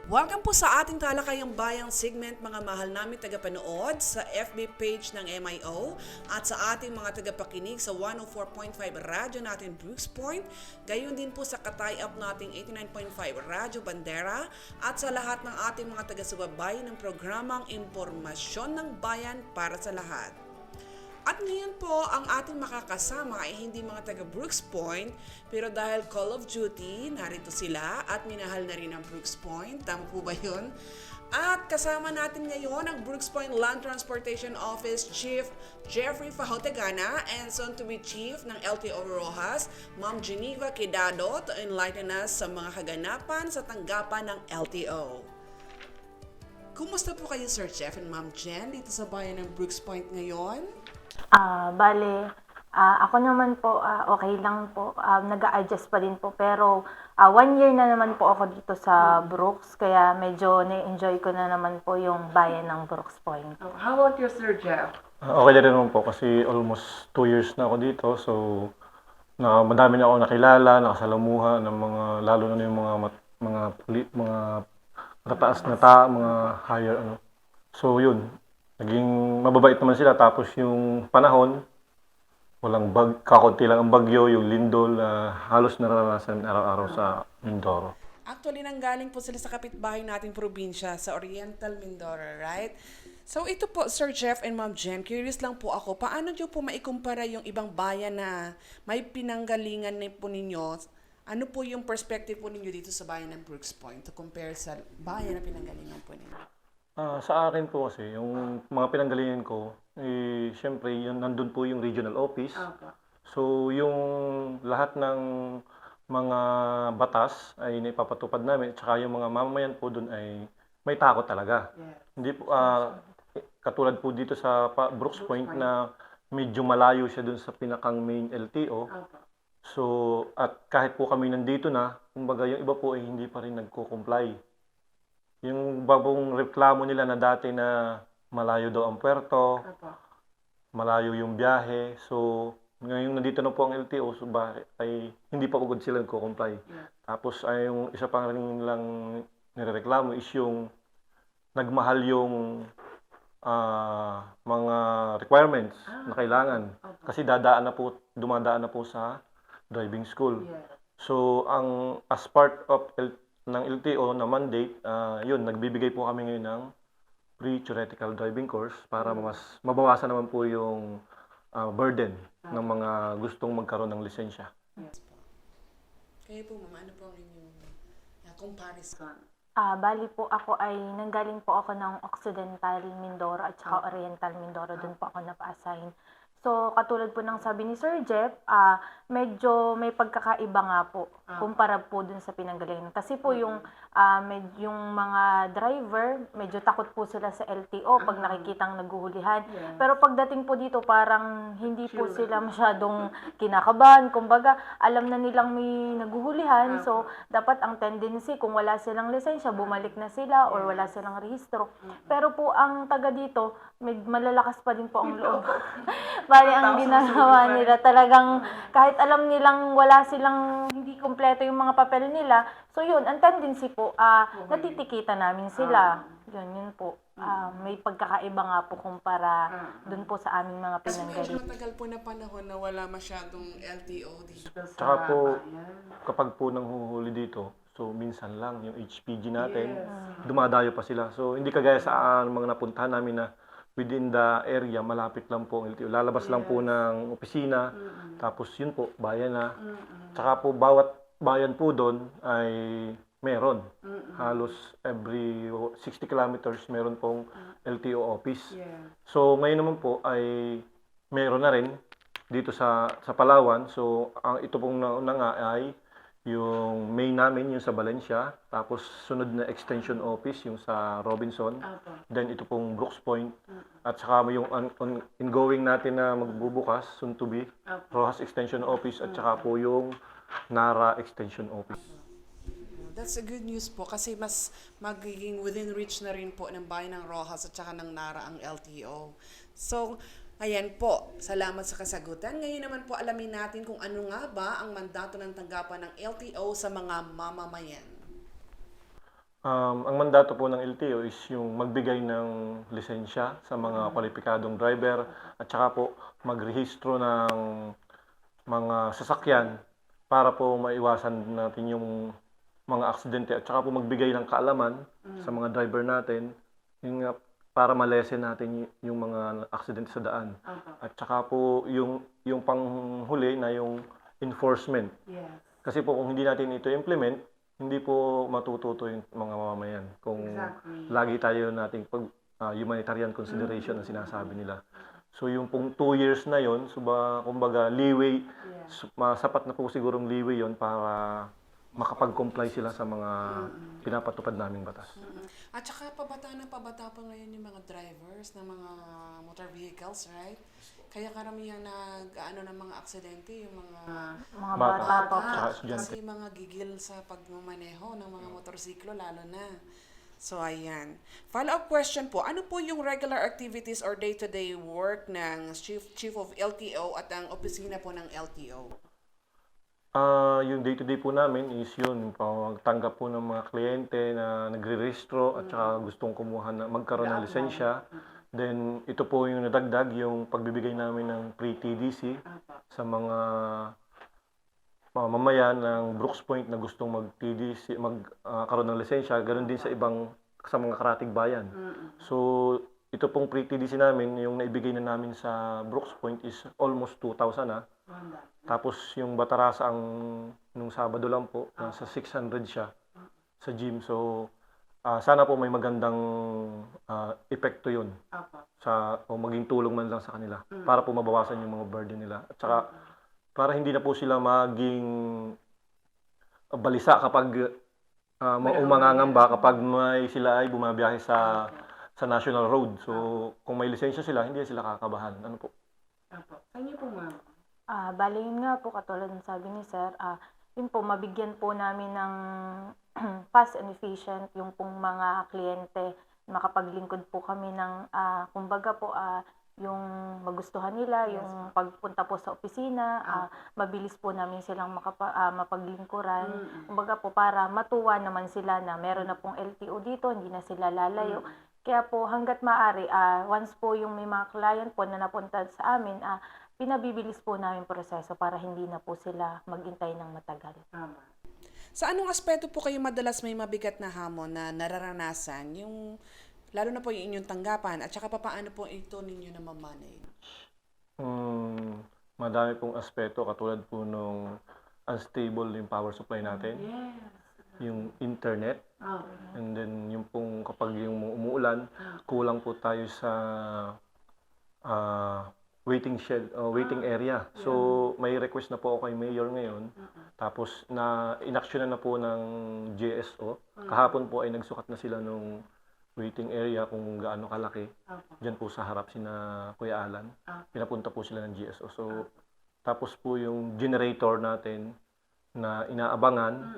Welcome po sa ating Talakayang Bayang segment, mga mahal namin tagapanood sa FB page ng MIO at sa ating mga tagapakinig sa 104.5 radyo natin Brooks Point, gayon din po sa katay-up nating 89.5 Radyo Bandera at sa lahat ng ating mga taga-subaybay ng programang Impormasyon ng Bayan para sa lahat. At ngayon po, ang ating makakasama ay hindi mga taga Brooks Point, pero dahil Call of Duty, narito sila at minahal na rin ang Brooks Point. Tama po ba yun? At kasama natin ngayon ang Brooks Point Land Transportation Office Chief Jeffrey Fahotegana and soon-to-be Chief ng LTO Rojas, Ma'am Geneva Quedado, to enlighten us sa mga kaganapan sa tanggapan ng LTO. Kumusta po kayo, Sir Jeff and Ma'am Jen, dito sa bayan ng Brooks Point ngayon? Ako naman po, okay lang po. Nag-a-adjust pa din po. Pero 1 year na naman po ako dito sa Brooks. Kaya medyo na-enjoy ko na naman po yung bayan ng Brooks Point. How about you, Sir Jeff? Okay na rin naman po kasi almost 2 years na ako dito. So, madami na ako nakilala, nakasalamuha ng mga, lalo na yung mga matataas na mga higher ano. So, yun. Naging mababait naman sila. Tapos yung panahon, walang kakunti lang ang bagyo, yung lindol, halos naranasan araw-araw sa Mindoro. Actually, nanggaling po sila sa kapitbahay nating probinsya, sa Oriental Mindoro, right? So ito po, Sir Jeff and Ma'am Jen, curious lang po ako, paano nyo po maikumpara yung ibang bayan na may pinanggalingan na po ninyo? Ano po yung perspective po ninyo dito sa bayan ng Brooks Point to compare sa bayan na pinanggalingan po ninyo? Sa akin po kasi, yung mga pinanggalingan ko, syempre, nandun po yung regional office. So, yung lahat ng mga batas ay naipapatupad namin, tsaka yung mga mamamayan po dun ay may takot talaga. Hindi po, katulad po dito sa Brooks Point na medyo malayo siya dun sa pinakang main LTO. So, at kahit po kami nandito na, kumbaga yung iba po ay hindi pa rin nagko-comply. Yung bagong reklamo nila na dati na malayo daw ang puerto, malayo yung biyahe. So, ngayon nandito na po ang LTO, so ay hindi pa ugod sila nagko-comply. Tapos ay yung isa pang rin lang nirereklamo is yung nagmahal yung mga requirements na kailangan. Kasi dumadaan na po sa driving school. So, as part of ng LTO na mandate, yun, nagbibigay po kami ngayon ng pre-theoretical driving course para mas mabawasan naman po yung burden ng mga gustong magkaroon ng lisensya. Yes po. Kayo po, Mama, ano po ang inyong comparison? Bali po ako ay nanggaling po ako ng Occidental Mindoro at saka Oriental Mindoro. Doon po ako napa-assign. So, katulad po ng sabi ni Sir Jeff, medyo may pagkakaiba nga po kumpara po dun sa pinanggalingan. Kasi po yung mga driver, medyo takot po sila sa LTO pag nakikitang naguhulihan. Pero pagdating po dito, parang hindi po sila masyadong kinakabahan. Kumbaga, alam na nilang may naguhulihan. So, dapat ang tendency, kung wala silang lisensya, bumalik na sila or wala silang rehistro. Pero po, ang taga dito, malalakas pa din po ang loob. Bali, ang ginagawa nila talagang kahit alam nilang wala silang hindi kumpleto yung mga papel nila, so yun, ang tendency po, natitikita namin sila. Yun po. May pagkakaiba nga po kumpara dun po sa aming mga Kasi medyo pinanggalingan. matagal po na panahon na wala masyadong LTO dito. Tsaka po, kapag po nanghuhuli dito, so minsan lang yung HPG natin, dumadayo pa sila. So hindi kagaya sa mga napuntahan namin na within the area, malapit lang po ang LTO. Lalabas lang po ng opisina, tapos yun po, bayan na. Tsaka po, bawat bayan po doon ay meron. Halos every 60 kilometers meron pong LTO office. So ngayon naman po ay meron na rin dito sa Palawan. So ito pong nauna nga ay yung main namin, yung sa Valencia, tapos sunod na extension office, yung sa Robinson, then ito pong Brooks Point, at saka yung ongoing natin na magbubukas, soon to be, Rojas Extension Office, at saka po yung Nara Extension Office. That's a good news po kasi mas magiging within reach na rin po ng bayan ng Rojas at saka ng Nara ang LTO. So, ayan po, salamat sa kasagutan. Ngayon naman po alamin natin kung ano nga ba ang mandato ng tanggapan ng LTO sa mga mamamayan. Ang mandato po ng LTO is yung magbigay ng lisensya sa mga kwalipikadong driver at saka po magrehistro ng mga sasakyan para po maiwasan natin yung mga aksidente at saka po magbigay ng kaalaman sa mga driver natin yung nga, para malesen natin yung mga aksidente sa daan. At saka po yung panghuli na yung enforcement. Yes. Kasi po kung hindi natin ito implement, hindi po matututo yung mga mamamayan kung Exactly. lagi tayo nating humanitarian consideration ang sinasabi nila. So yung pong 2 years na yon, kumbaga leeway, sapat na po sigurong leeway yon para makapag-comply sila sa mga pinapatupad naming batas. At saka pabata pa ngayon yung mga drivers ng mga motor vehicles, right? Kaya karamihan ng mga aksidente, yung mga Mga Bata. bata pa po. Tsaka estudyante. kasi mga gigil sa pagmamaneho ng mga motorsiklo lalo na. So, ayan. Follow-up question po, ano po yung regular activities or day-to-day work ng Chief of LTO at ang opisina po ng LTO? Yung day-to-day po namin is yun, pagtanggap po ng mga kliyente na nagre-rehistro at saka gustong magkaroon ng lisensya. Then, ito po yung nadagdag, yung pagbibigay namin ng pre-TDC sa mga mamamayan ng Brooks Point na gustong mag-TDC, magkaroon ng lisensya, ganoon din sa mga karatig bayan. So, ito pong pre-TDC namin, yung naibigay na namin sa Brooks Point is almost 2,000 na. Tapos yung Batarasa nung Sabado lang po, nasa 600 siya sa gym. So, sana po may magandang epekto yun o maging tulong man lang sa kanila para po mabawasan yung mga burden nila. At saka, para hindi na po sila maging balisa kapag mangangamba kapag sila ay bumabiyahe sa national road. So, kung may lisensya sila, hindi sila kakabahan. Ano po? Saan niyo po, ma'am? Bale yun nga po, katulad ng sabi ni Sir, yun po, mabigyan po namin ng fast and efficient yung pong mga kliyente. Makapaglingkod po kami ng, kumbaga po, yung magustuhan nila, yung pagpunta po sa opisina, mabilis po namin silang mapaglingkuran. Kumbaga po, para matuwa naman sila na meron na pong LTO dito, hindi na sila lalayo. Kaya po, hanggat maaari, once po yung may mga client po na napunta sa amin, pinabibilis po namin proseso para hindi na po sila maghintay ng matagal. Sa anong aspeto po kayo madalas may mabigat na hamon na nararanasan? Yung, lalo na po yung inyong tanggapan at saka paano po ito ninyo na mamanage? Madami pong aspeto katulad po nung unstable yung power supply natin. Yung internet. And then yung pong kapag yung umuulan, kulang po tayo sa waiting area. So may request na po ako kay Mayor ngayon. Tapos inaksyonan na po ng GSO. Kahapon po ay nagsukat na sila nung waiting area kung gaano kalaki. Diyan po sa harap sina Kuya Alan. Pinapunta po sila ng GSO. So tapos po yung generator natin na inaabangan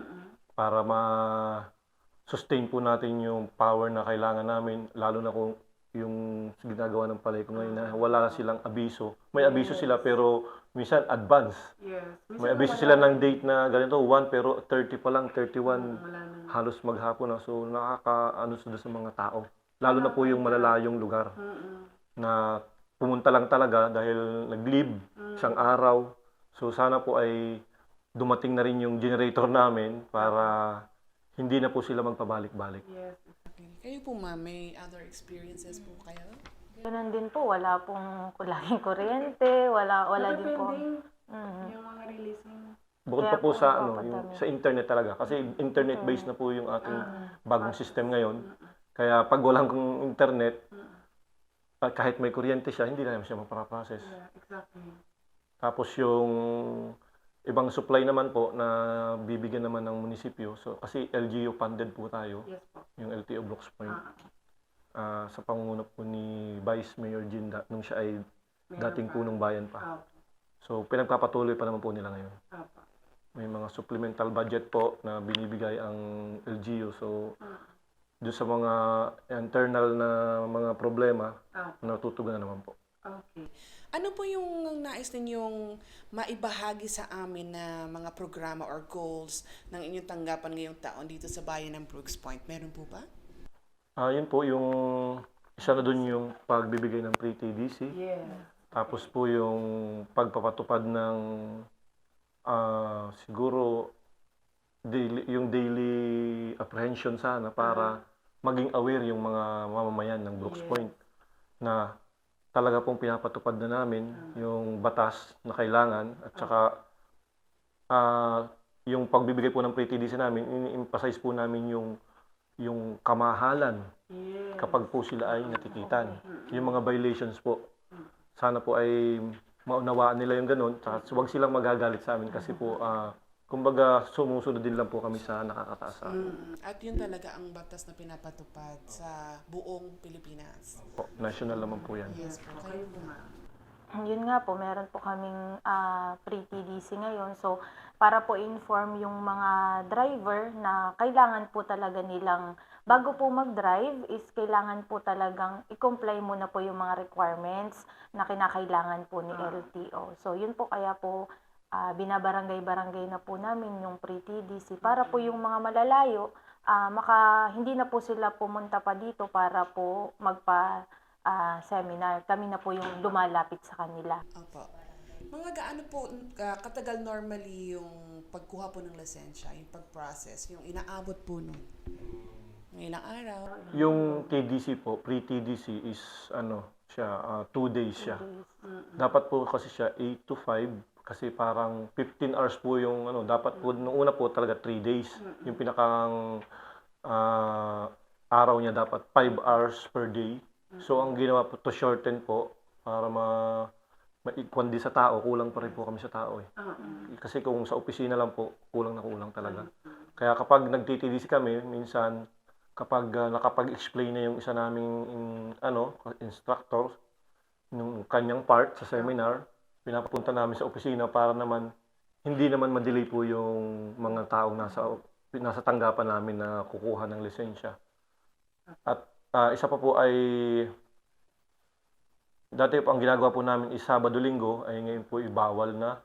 para ma-sustain po natin yung power na kailangan namin, lalo na kung yung ginagawa ng palay ko ngayon na wala silang abiso. May abiso sila pero minsan advance. May abiso sila ng date na ganito, 1 pero 30 pa lang, 31 halos maghapon na. So nakakaano sa mga tao. Lalo na po yung malalayong lugar na pumunta lang talaga dahil nag-leave isang araw. So sana po ay dumating na rin yung generator namin para hindi na po sila magpabalik-balik. Kayo po, ma'am, may other experiences po kayo? Ganun din po, wala pong laging kuryente, wala din po. Yung mga releasing. Bukod Kaya pa po po sa napapadami. sa internet talaga kasi internet-based na po yung ating bagong system ngayon. Kaya pag walang internet, kahit may kuryente siya, hindi na naman siya mapaprocess. Exactly. Tapos yung ibang supply naman po na bibigyan naman ng munisipyo. So kasi LGU funded po tayo, Yes po. yung LTO Brooks Point. Sa pangunguna po ni Vice Mayor Jinda nung siya ay dating punong bayan pa. So pinagpapatuloy pa naman po nila ngayon. May mga supplemental budget po na binibigay ang LGU. So doon sa mga internal na mga problema, natutugunan naman po. Okay. Ano po yung nais ninyong maibahagi sa amin na mga programa or goals ng inyong tanggapan ngayong taon dito sa bayan ng Brooks Point? Meron po ba? Yun po, yung isa na dun yung pagbibigay ng pre-TDC. Yes. Tapos po yung pagpapatupad ng siguro yung daily apprehension sana para maging aware yung mga mamamayan ng Brooks Point na talaga pong pinapatupad na namin yung batas na kailangan at saka yung pagbibigay po ng pre-TDC namin, ini-emphasize po namin yung kamahalan kapag po sila ay natikitan. Yung mga violations po, sana po ay maunawaan nila yung ganun. Tsaka huwag silang magagalit sa amin kasi po, kumbaga sumusunod din lang po kami sa nakakataas sa amin. At yun talaga ang batas na pinapatupad sa buong Pilipinas. National naman po yan. Yes po. Kayo po, ma'am. Yun nga po, meron po kaming pre-TDC ngayon. So, para po inform yung mga driver na kailangan po talaga nilang, bago po mag-drive, is kailangan po talagang i-comply muna po yung mga requirements na kinakailangan po ni LTO. So, yun po kaya po, binabarangay-barangay na po namin yung pre-TDC para po yung mga malalayo, hindi na po sila pumunta pa dito para po seminar. Kami na po yung lumalapit sa kanila. Opo. Mga gaano po katagal normally yung pagkuha po ng lisensya, yung pag-process, yung inaabot po nun? Ng ilang araw? Yung TDC po, pre-TDC is 2 days siya. Dapat po kasi siya 8 to 5 kasi parang 15 hours po yung dapat po nung una po talaga 3 days. Yung pinakang araw niya dapat 5 hours per day. So ang ginawa po to shorten po para maikuan din sa tao, kulang pa rin po kami sa tao eh. Kasi kung sa opisina lang po, kulang na kulang talaga. Kaya kapag nagti-TDC kami, minsan kapag nakapag-explain na yung isa naming instructor ng kanyang part sa seminar, pinapapunta namin sa opisina para naman hindi naman ma-delay po yung mga taong nasa tanggapan namin na kukuha ng lisensya. At isa pa po ay dati po ang ginagawa po namin is Sabado-Linggo ay ngayon po ibawal na.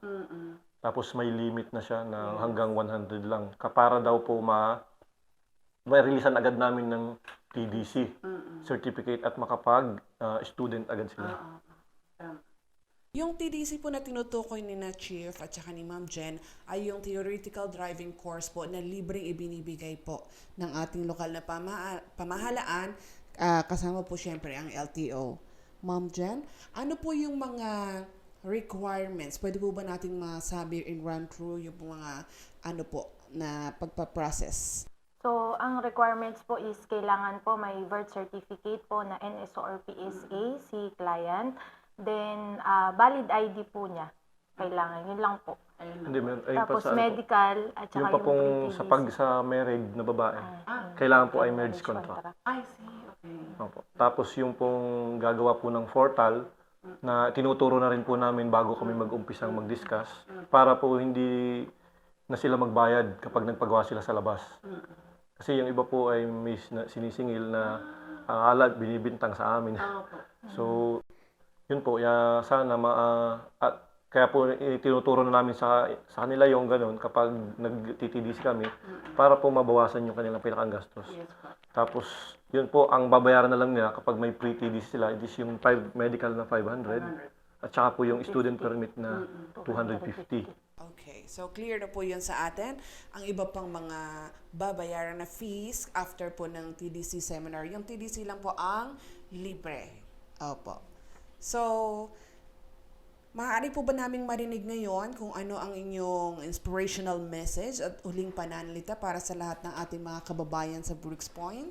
Tapos may limit na siya na hanggang 100 lang. Para daw po ma-releasean agad namin ng TDC certificate at makapag-student agad sila. Yung TDC po na tinutukoy ni na Chief at saka ni Ma'am Jen ay yung theoretical driving course po na libreng ibinibigay po ng ating lokal na pamahalaan, kasama po syempre ang LTO. Ma'am Jen, ano po yung mga requirements? Pwede po ba nating masabi and run through yung mga na pagpa-process? So, ang requirements po is kailangan po may birth certificate po na NSO or PSA si client. Then, valid ID po niya. Kailangan. Yun lang po. Hindi, Tapos medical at saka yung pa pong pre-TDC. sa married na babae, kailangan po ay marriage contract. I see, okay. Opo. Tapos yung pong gagawa po ng portal na tinuturo na rin po namin bago kami mag-umpisang mag-discuss para po hindi na sila magbayad kapag nagpagawa sila sa labas. Kasi yung iba po ay may sinisingil na binibintang sa amin. So, yun po, sana kaya po tinuturo na namin sa kanila yung ganun kapag nag-TTDC kami para po mabawasan yung kanilang pinakagastos. Tapos, yun po, ang babayaran na lang nila kapag may pre-TDC sila, it is yung medical na 500 at saka po yung student permit na 250. Okay, so clear na po yun sa atin. Ang iba pang mga babayaran na fees after po ng TDC seminar. Yung TDC lang po ang libre. Opo. So, maaari po ba naming marinig ngayon kung ano ang inyong inspirational message at huling pananalita para sa lahat ng ating mga kababayan sa Brooks Point?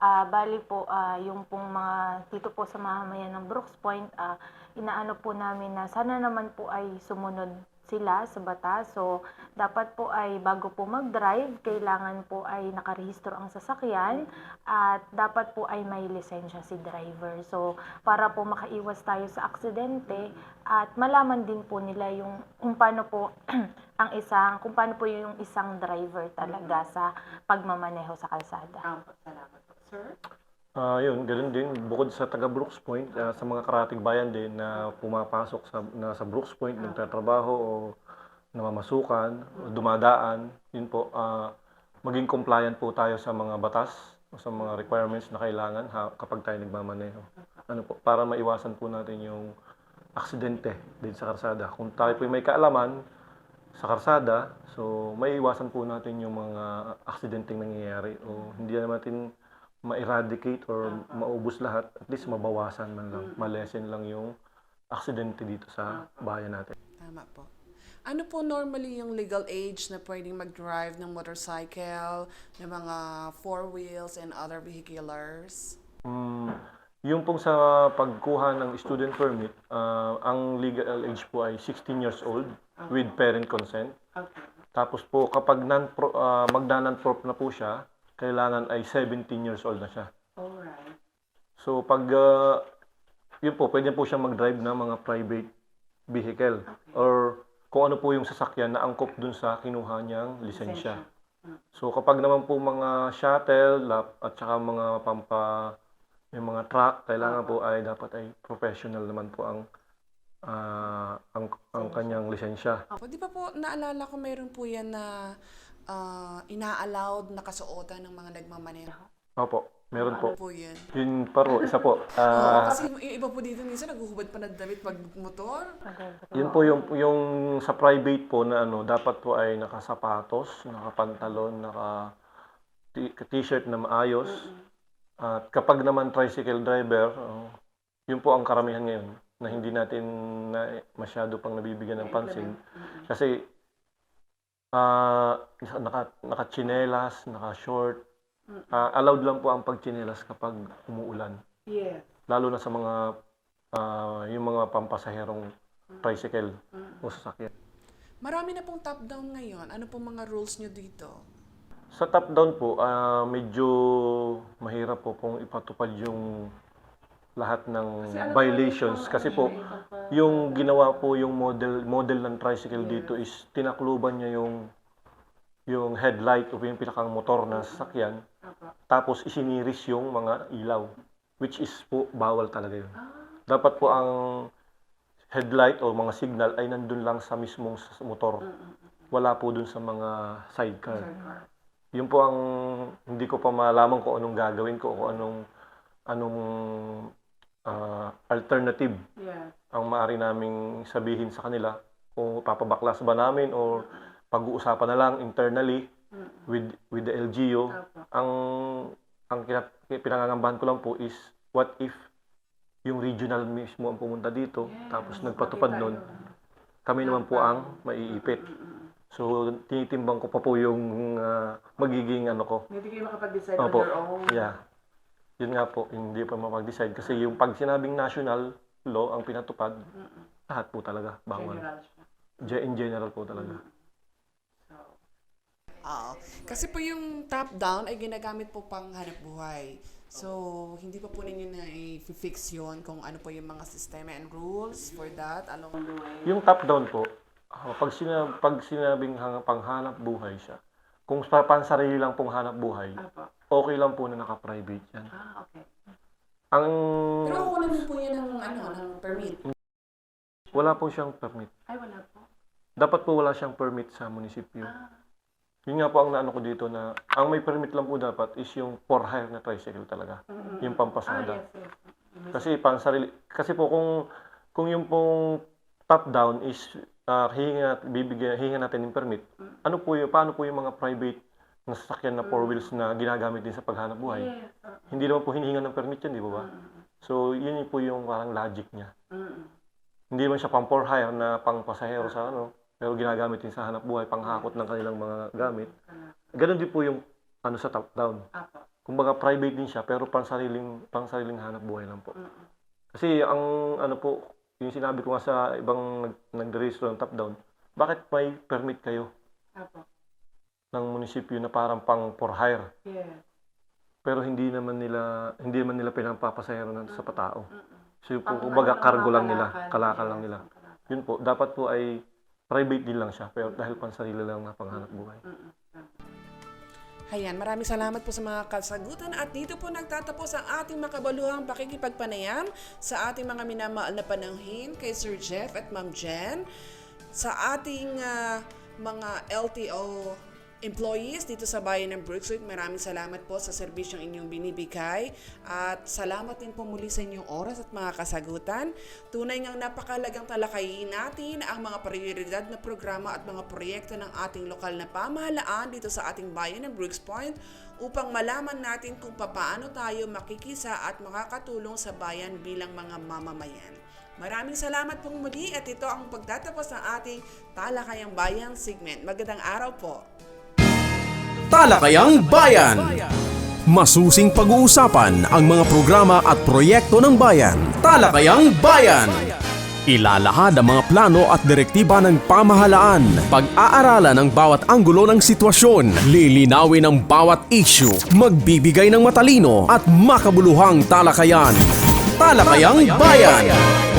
Bali po, yung pong mga dito po sa mamamayan ng Brooks Point, inaano po namin na sana naman po ay sumunod sila sa batas. So, dapat po ay bago po mag-drive, kailangan po ay nakarehistro ang sasakyan at dapat po ay may lisensya si driver. So, para po makaiwas tayo sa aksidente at malaman din po nila yung kung paano po kung paano po yung isang driver talaga sa pagmamaneho sa kalsada. Salamat po. Sir? Yun, gano'n din. Bukod sa taga Brooks Point, sa mga karatig bayan din na pumapasok sa Brooks Point, nagtatrabaho o namamasukan, o dumadaan, yun po, maging compliant po tayo sa mga batas o sa mga requirements na kailangan kapag tayo nagmamaneho. Ano po, para maiwasan po natin yung aksidente din sa karsada. Kung tayo po may kaalaman sa karsada, so may iwasan po natin yung mga aksidenteng nangyayari o hindi natin ma-eradicate or maubos lahat, at least mabawasan man lang, malesen lang yung aksidente dito sa bayan natin. Tama po. Ano po normally yung legal age na pwedeng mag-drive ng motorcycle, ng mga four wheels and other vehiculars? Yung pong sa pagkuha ng student permit, ang legal age po ay 16 years old with parent consent. Tapos po kapag magna-non-prop na po siya, kailangan ay 17 years old na siya. Alright. So pag yun po, pwede po siyang mag-drive ng mga private vehicle or kung ano po yung sasakyan na angkop dun sa kinuha niyang lisensya. So kapag naman po mga shuttle, at saka mga yung mga truck, kailangan po ay dapat ay professional naman po ang kanyang lisensya. Di ba po naalala ko mayroon po yan na ina-allowed na kasuotan ng mga nagmamaneho? Opo, meron po. Ano po yan? Yun paro, isa po. Kasi yung iba po dito minsan naguhubad pa ng damit pag motor. Yun po yung sa private po na dapat po ay nakasapatos, nakapantalon, naka-t-shirt na maayos. At kapag naman tricycle driver, yun po ang karamihan ngayon na hindi natin masyado pang nabibigyan ng pansin. Kasi naka-tsinelas, naka-short. Allowed lang po ang pagtsinelas kapag umuulan. Yes. Lalo na sa mga yung mga pampasaherong tricycle o sasakyan. Marami na pong top-down ngayon. Ano pong mga rules nyo dito? Sa top-down po, medyo mahirap po kung ipatupad yung lahat ng violations. Kasi po, yung ginawa po yung model ng tricycle dito is tinakluban niya yung headlight o yung pinakang motor na sasakyan. Tapos isiniris yung mga ilaw, which is po bawal talaga yun. Dapat po ang headlight o mga signal ay nandun lang sa mismong motor. Wala po dun sa mga sidecar. Yun po ang hindi ko pa malaman kung anong gagawin ko o kung anong alternative ang maaari naming sabihin sa kanila, kung papabaklas ba namin o pag-uusapan na lang internally with the LGU. Ang pinangangambahan ko lang po is what if yung regional mismo ang pumunta dito, tapos nagpatupad nun, kami naman po ang maiipit. So, tinitimbang ko pa po yung magiging ko. Hindi kayo makapag-decide on your own. Yeah. Yun nga po, hindi pa mapag-decide. Kasi yung pag sinabing national law ang pinatupad, lahat po talaga bawal. In general po talaga. Kasi po yung top-down ay ginagamit po pang hanap buhay. So, hindi pa po ninyo na i-fix yun kung ano po yung mga sistema and rules for that along the way. Yung top-down po, pag sinabing panghanap buhay siya, kung pansarili lang pong hanap buhay, okay lang po na naka-private yan. Okay. Pero ako naman po yan ng permit. Wala po siyang permit. Ay, wala po. Dapat po wala siyang permit sa munisipyo. Yun nga po ang naano ko dito na, ang may permit lang po dapat is yung for hire na tricycle talaga. Yung pampasada. Kasi pansarili, kasi po kung yung pong top down is hihinga natin ng permit, paano po yung mga private na sasakyan na four wheels na ginagamit din sa paghanap buhay? Hindi naman po hinihinga ng permit yan, di ba ba? So, yun po yung parang logic niya. Hindi naman siya pang for hire na pang pasahero sa pero ginagamit din sa hanap buhay, panghakot ng kanilang mga gamit. Ganon din po yung sa top down. Kumbaga private din siya pero pangsariling hanap buhay lang po. Kasi ang po, yung sinabi ko nga sa ibang nagre-register ng top down, bakit may permit kayo ng munisipyo na parang pang for hire? Pero hindi naman nila pinapapasahero sa patao. So po, kumbaga cargo lang nila, kalakal lang nila. Yun po, dapat po ay private din lang siya, pero dahil pansarili lang na panghanap buhay. Ayan, maraming salamat po sa mga kasagutan at dito po nagtatapos ang ating makabaluhang pakikipagpanayam sa ating mga minamahal na panauhin kay Sir Jeff at Ma'am Jen, sa ating mga LTO employees dito sa bayan ng Brookside. Maraming salamat po sa serbisyong inyong binibigay at salamat din po muli sa inyong oras at mga kasagutan. Tunay ngang napakalagang talakayin natin ang mga prioridad na programa at mga proyekto ng ating lokal na pamahalaan dito sa ating bayan ng Brooks Point upang malaman natin kung paano tayo makikisa at makakatulong sa bayan bilang mga mamamayan. Maraming salamat pong muli at ito ang pagtatapos ng ating Talakayang Bayan segment. Magandang araw po. Talakayang Bayan. Masusing pag-uusapan ang mga programa at proyekto ng bayan. Talakayang Bayan. Ilalahad ang mga plano at direktiba ng pamahalaan. Pag-aaralan ang bawat anggulo ng sitwasyon. Lilinawin ang bawat issue. Magbibigay ng matalino at makabuluhang talakayan. Talakayang Bayan.